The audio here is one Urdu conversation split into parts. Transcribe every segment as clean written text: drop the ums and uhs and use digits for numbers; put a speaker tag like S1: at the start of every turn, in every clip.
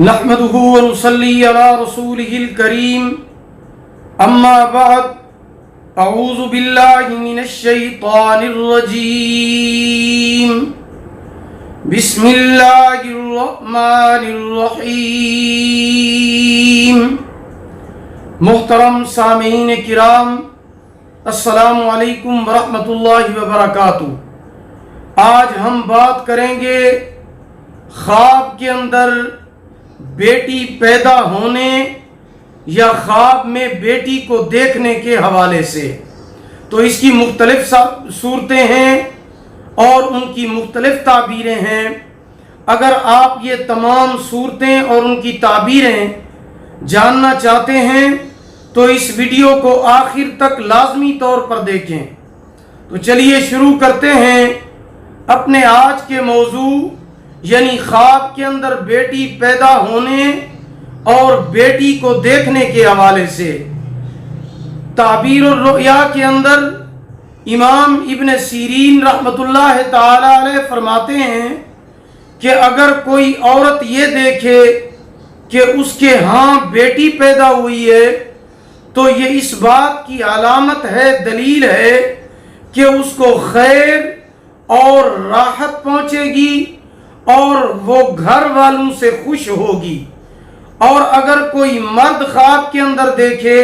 S1: نحمده ونصلي على رسوله الكريم اما بعد اعوذ باللہ من الشیطان الرجیم بسم اللہ الرحمن الرحیم۔ محترم سامعین کرام، السلام علیکم ورحمۃ اللہ وبرکاتہ۔ آج ہم بات کریں گے خواب کے اندر بیٹی پیدا ہونے یا خواب میں بیٹی کو دیکھنے کے حوالے سے۔ تو اس کی مختلف صورتیں ہیں اور ان کی مختلف تعبیریں ہیں۔ اگر آپ یہ تمام صورتیں اور ان کی تعبیریں جاننا چاہتے ہیں تو اس ویڈیو کو آخر تک لازمی طور پر دیکھیں۔ تو چلیے شروع کرتے ہیں اپنے آج کے موضوع، یعنی خواب کے اندر بیٹی پیدا ہونے اور بیٹی کو دیکھنے کے حوالے سے۔ تعبیر الرؤیا کے اندر امام ابن سیرین رحمۃ اللہ تعالی علیہ فرماتے ہیں کہ اگر کوئی عورت یہ دیکھے کہ اس کے ہاں بیٹی پیدا ہوئی ہے تو یہ اس بات کی علامت ہے، دلیل ہے کہ اس کو خیر اور راحت پہنچے گی اور وہ گھر والوں سے خوش ہوگی۔ اور اگر کوئی مرد خواب کے اندر دیکھے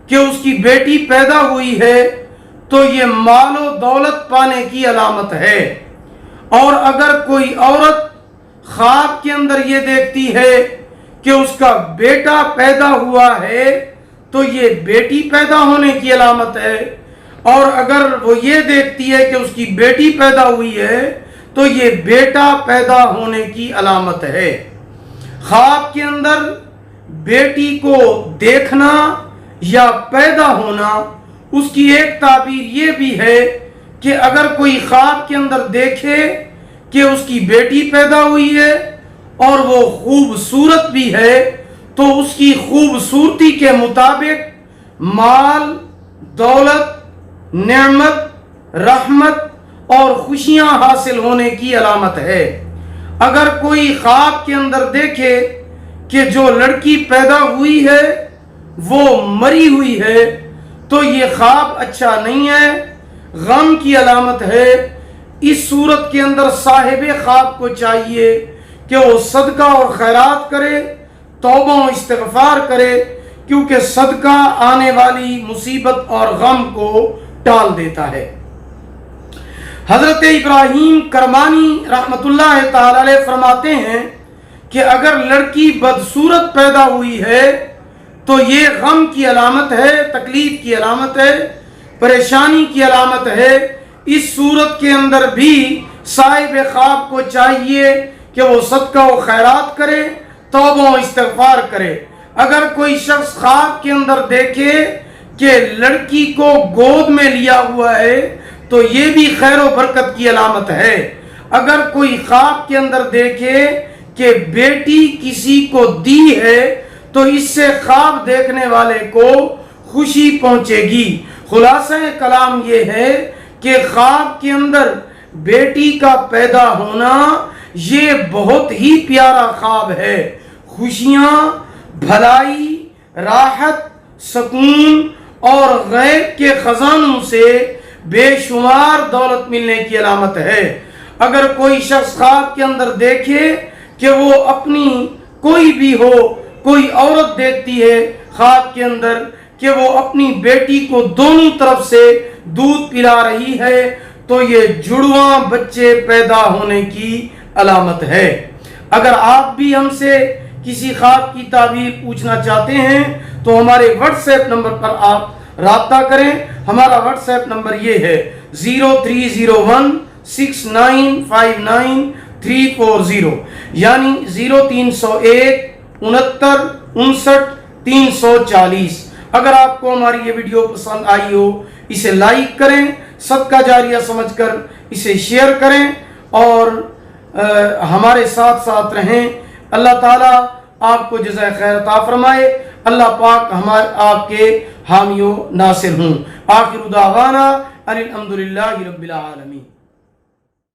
S1: کہ اس کی بیٹی پیدا ہوئی ہے تو یہ مال و دولت پانے کی علامت ہے۔ اور اگر کوئی عورت خواب کے اندر یہ دیکھتی ہے کہ اس کا بیٹا پیدا ہوا ہے تو یہ بیٹی پیدا ہونے کی علامت ہے۔ اور اگر وہ یہ دیکھتی ہے کہ اس کی بیٹی پیدا ہوئی ہے تو یہ بیٹا پیدا ہونے کی علامت ہے۔ خواب کے اندر بیٹی کو دیکھنا یا پیدا ہونا، اس کی ایک تعبیر یہ بھی ہے کہ اگر کوئی خواب کے اندر دیکھے کہ اس کی بیٹی پیدا ہوئی ہے اور وہ خوبصورت بھی ہے تو اس کی خوبصورتی کے مطابق مال، دولت، نعمت، رحمت اور خوشیاں حاصل ہونے کی علامت ہے۔ اگر کوئی خواب کے اندر دیکھے کہ جو لڑکی پیدا ہوئی ہے وہ مری ہوئی ہے تو یہ خواب اچھا نہیں ہے، غم کی علامت ہے۔ اس صورت کے اندر صاحب خواب کو چاہیے کہ وہ صدقہ اور خیرات کرے، توبہ و استغفار کرے، کیونکہ صدقہ آنے والی مصیبت اور غم کو ٹال دیتا ہے۔ حضرت ابراہیم کرمانی رحمۃ اللہ تعالی علیہ فرماتے ہیں کہ اگر لڑکی بدصورت پیدا ہوئی ہے تو یہ غم کی علامت ہے، تکلیف کی علامت ہے، پریشانی کی علامت ہے۔ اس صورت کے اندر بھی صاحب خواب کو چاہیے کہ وہ صدقہ و خیرات کرے، توبہ و استغفار کرے۔ اگر کوئی شخص خواب کے اندر دیکھے کہ لڑکی کو گود میں لیا ہوا ہے تو یہ بھی خیر و برکت کی علامت ہے۔ اگر کوئی خواب کے اندر دیکھے کہ بیٹی کسی کو دی ہے تو اس سے خواب دیکھنے والے کو خوشی پہنچے گی۔ خلاصہ کلام یہ ہے کہ خواب کے اندر بیٹی کا پیدا ہونا یہ بہت ہی پیارا خواب ہے۔ خوشیاں، بھلائی، راحت، سکون اور غیب کے خزانوں سے بے شمار دولت ملنے کی علامت ہے۔ اگر کوئی شخص خواب کے اندر دیکھے کہ وہ اپنی کوئی بھی ہو، کوئی عورت دیکھتی ہے خواب کے اندر کہ وہ اپنی بیٹی کو دونوں طرف سے دودھ پلا رہی ہے تو یہ جڑواں بچے پیدا ہونے کی علامت ہے۔ اگر آپ بھی ہم سے کسی خواب کی تعبیر پوچھنا چاہتے ہیں تو ہمارے واٹس ایپ نمبر پر آپ رابطہ کریں۔ ہمارا واٹس ایپ نمبر یہ ہے 0301695940، یعنی 0301 69 59 340۔ اگر آپ کو ہماری یہ ویڈیو پسند آئی ہو اسے لائک کریں، صدقہ جاریہ سمجھ کر اسے شیئر کریں اور ہمارے ساتھ ساتھ رہیں۔ اللہ تعالیٰ آپ کو جزائے خیر عطا فرمائے۔ اللہ پاک آپ کے حامی و ناصر ہوں۔ آخر دعوانا ان الحمدللہ رب العالمین۔